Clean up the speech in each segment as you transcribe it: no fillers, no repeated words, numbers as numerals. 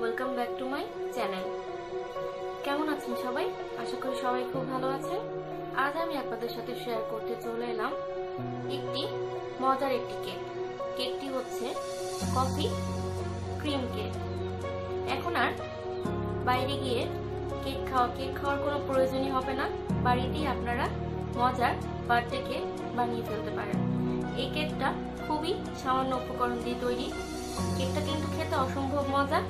Welcome back to my channel. কেমন আছেন সবাই? আশা করি সবাই খুব ভালো আছেন। আজ আমি আপনাদের সাথে শেয়ার করতে চলে এলাম একটি মজার একটি কেক। কেকটি হচ্ছে কফি ক্রিম কেক। এখন আর বাইরে গিয়ে কেক খাওয়ার কোনো প্রয়োজনই হবে না। বাড়িতেই আপনারা মজার বার্থডে কেক বানিয়ে ফেলতে পারেন। এই কেকটা খুবই সামান্য উপকরণ দিয়ে তৈরি। কেকটা কিন্তু খেতে অসম্ভব মজা।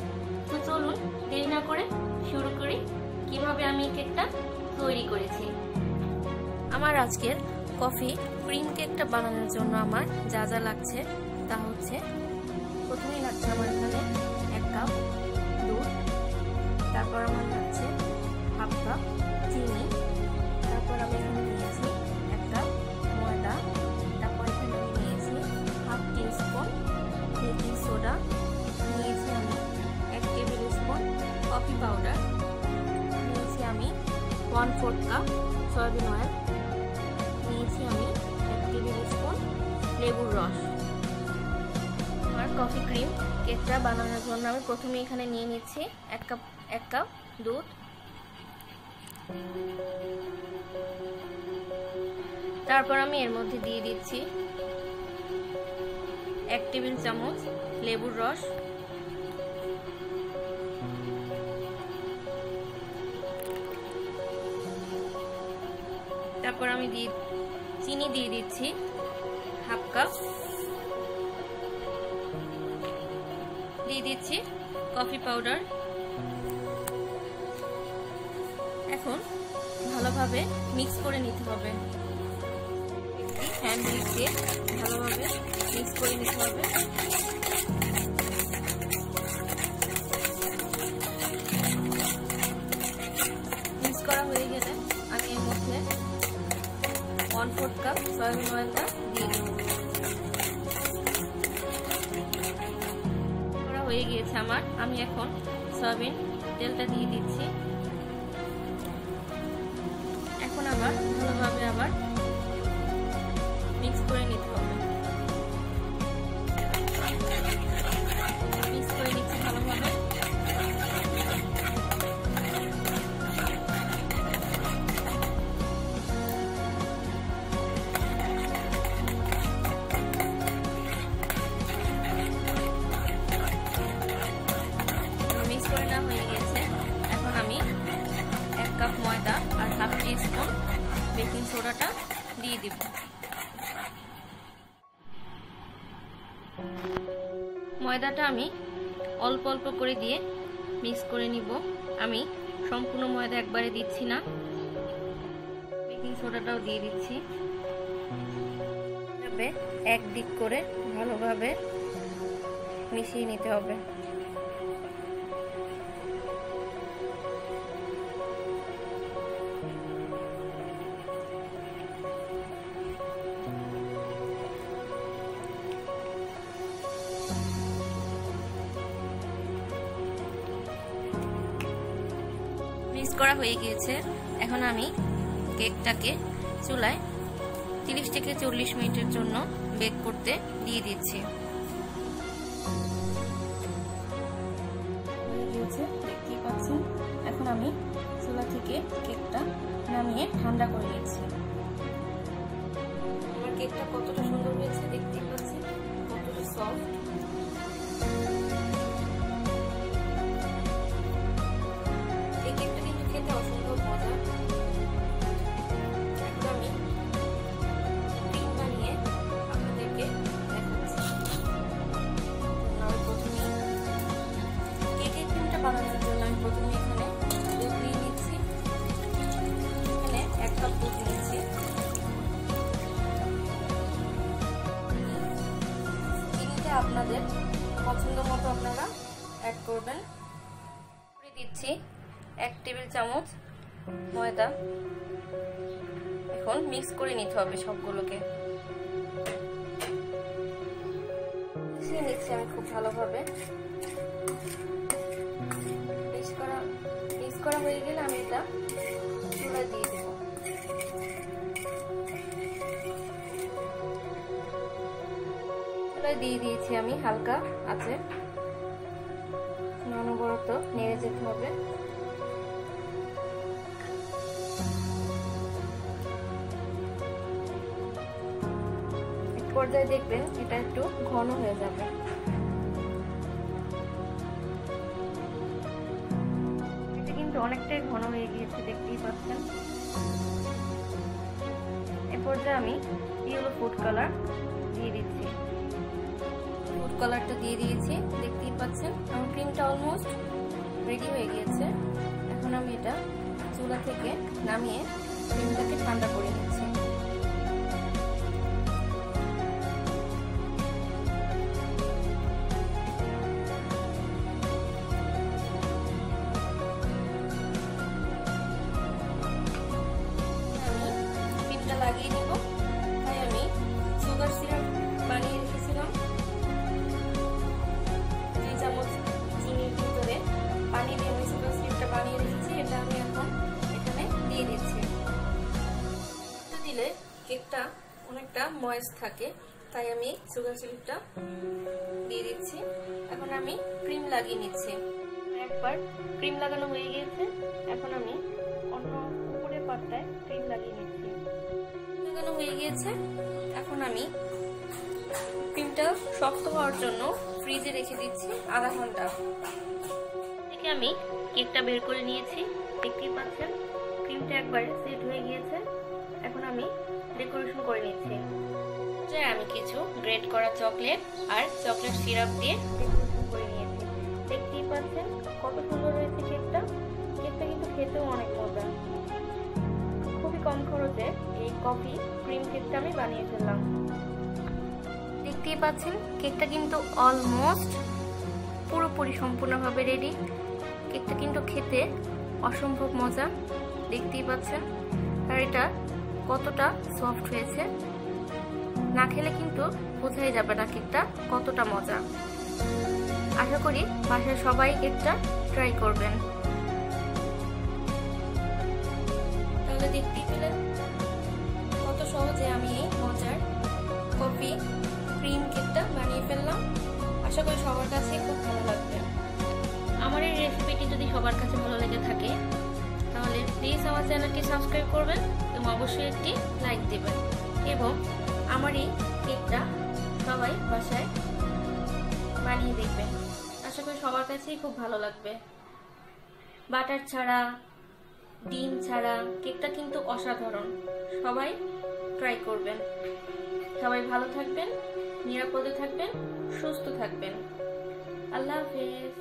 তো চলুন দেরি না করে শুরু করি কিভাবে আমি এই কেকটা তৈরি করেছি। আমার আজকের কফি ক্রিম কেকটা বানানোর জন্য আমার যা যা লাগছে তা হচ্ছে, প্রথমেই লাগছে আমার এখানে 1 কাপ দুধ, তারপর আমার লাগছে হাফ কাপ চিনি, তারপর আমি এখানে নিয়েছি 1 কাপ ময়দা, তারপর এখানে আমি নিয়েছি হাফ টিস্পুন বেকিং সোডা, নিয়েছি আমি 1 টেবিল স্পুন কফি পাউডার, নিয়েছি আমি 1/4 কাপ সয়াবিন অয়েল, নিয়েছি আমি 1 টেবিল স্পুন লেবুর রস। আমার কফি ক্রিম কেকটা বানানোর জন্য আমি প্রথমে এখানে নিয়ে নিচ্ছি 1 কাপ দুধ, তারপর আমি এর মধ্যে দিয়ে দিচ্ছি 1 টেবিল চামচ লেবুর রস, তারপর আমি চিনি দিয়ে দিচ্ছি হাফ কাপ, দিয়ে দিচ্ছি কফি পাউডার। এখন ভালোভাবে মিক্স করে নিতে হবে। হ্যান্ড উইস্ক দিয়ে ভালোভাবে মিক্স করে নিতে হবে। মিক্স করা হয়ে গেলে আমি এর মধ্যে 1/4 কাপ সয়াবিন অয়েলটা দিয়ে দেব। করা হয়ে গিয়েছে আমার। আমি এখন সয়াবিন তেলটা দিয়ে দিচ্ছি। এখন আবার ভালোভাবে আবার মিক্স করে নিতে হবে। মিক্স করে নিচ্ছি ভালোভাবে। মিক্স করে নেওয়া হয়ে গেছে। এখন আমি 1 কাপ ময়দা আর হাফ টিস্পুন বেকিং সোডাটা দিয়ে দিব। ময়দাটা আমি অল্প অল্প করে দিয়ে মিক্স করে নিব। আমি সম্পূর্ণ ময়দা একবারে দিচ্ছি না। বেকিং সোডাটাও দিয়ে দিচ্ছি। এভাবে একদিক করে ভালোভাবে মিশিয়ে নিতে হবে। মিক্স করা হয়ে গিয়েছে। এখন আমি কেকটাকে চুলায় 30 থেকে 40 মিনিটের জন্য বেক করতে দিয়ে দিচ্ছি। দেখতেই পাচ্ছেন। এখন আমি চুলা থেকে কেকটা নামিয়ে ঠান্ডা করে নিচ্ছি। আমার কেকটা কতটা সুন্দর হয়েছে দেখতেই পাচ্ছেন, কতটা সফট। এই কেকটা কিন্তু খেতে অসম্ভব মজা। এখন আমি ক্রিম বানিয়ে আপনাদেরকে দেখাচ্ছি। আমি প্রথমে কেকের ক্রিমটা বানানোর জন্য আমি প্রথমে এখানে দুধ নিয়ে নিচ্ছি। এখানে 1 কাপ দুধ নিয়েছি। চিনিটা আপনাদের পছন্দ মতো আপনারা অ্যাড করবেন। দিচ্ছি 1 টেবিল চামচ ময়দা। এখন মিক্স করে নিতে হবে সবগুলোকে। মিশিয়ে নিচ্ছি আমি খুব ভালোভাবে। মিক্স করা হয়ে গেলে আমি এটা চুলায় দিয়ে দেব। চুলায় দিয়ে দিয়েছি আমি হালকা আছে। অনবরত নেড়ে যেতে হবে। এক পর্যায়ে দেখবেন এটা একটু ঘন হয়ে যাবে। এটা কিন্তু অনেকটাই ঘন হয়ে গিয়েছে, দেখতেই পাচ্ছেন। এ পর্যায়ে আমি ইয়েলো ফুড কালার দিয়ে দিচ্ছি। ফুড কালারটা দিয়ে দিয়েছি, দেখতেই পাচ্ছেন। আমার ক্রিমটা অলমোস্ট রেডি হয়ে গিয়েছে। এখন আমি এটা চুলা থেকে নামিয়ে ক্রিমটাকে ঠান্ডা করে নিচ্ছি। ক্রিমটা লাগিয়ে নিব, তাই আমি সুগার সিরাপ বানিয়ে রেখেছিলাম। 2 চামচ চিনির ভিতরে পানি দিয়ে আমি সুগার সিরাপটা বানিয়ে রেখেছি। এটা আমি এখন এখানে দিয়ে দিচ্ছি। দিলে কেকটা অনেকটা ময়েস্ট থাকে, তাই আমি সুগার সিরাপটা দিয়ে দিচ্ছি। এখন আমি ক্রিম লাগিয়ে নিচ্ছি। একবার ক্রিম লাগানো হয়ে গিয়েছে, এখন আমি অন্য উপরের পাটটায় ক্রিম লাগিয়ে নিচ্ছি। লাগানো হয়ে গিয়েছে, এখন আমি ক্রিমটা শক্ত হওয়ার জন্য ফ্রিজে রেখে দিচ্ছি আধা ঘন্টা। থেকে আমি কেকটা বের করে নিয়েছি, দেখতেই পাচ্ছেন ক্রিমটা একবার সেট হয়ে গিয়েছে। এখন আমি ডেকোরেশন করে নিচ্ছি। আমি কিছু গ্রেট করা চকলেট আর চকলেট সিরাপ দিয়ে ডেকোরেশন করে নিয়েছি, দেখতেই পাচ্ছেন কত সুন্দর হয়েছে কেকটা। কেকটা কিন্তু খেতেও অনেক মজা। খুবই কম খরচে এই কফি ক্রিম কেকটা আমি বানিয়ে ফেললাম। দেখতেই পাচ্ছেন কেকটা কিন্তু অলমোস্ট পুরোপুরি সম্পূর্ণভাবে রেডি। কেকটা কিন্তু খেতে অসম্ভব মজা, দেখতেই পাচ্ছেন। আর এটা কতটা সফট হয়েছে, না খেলে কিন্তু বোঝাই যাবে না কেকটা কতটা মজা। আশা করি বাসায় সবাই কেকটা ট্রাই করবেন। তাহলে দেখতেই পেলেন কত সহজে আমি এই মজার কফি ক্রিম কেকটা বানিয়ে ফেললাম। আশা করি সবার কাছে খুব ভালো লাগবে। আমার এই রেসিপিটি যদি সবার কাছে ভালো লেগে থাকে তাহলে প্লিজ আমার চ্যানেলটি সাবস্ক্রাইব করবেন এবং অবশ্যই একটি লাইক দিবেন, এবং আমার এই কেকটা সবাই বাসায় বানিয়ে দেখবেন। আশা করি সবার কাছেই খুব ভালো লাগবে। বাটার ছাড়া, ডিম ছাড়া কেকটা কিন্তু অসাধারণ। সবাই ট্রাই করবেন। সবাই ভালো থাকবেন, নিরাপদে থাকবেন, সুস্থ থাকবেন। আল্লাহ হাফেজ।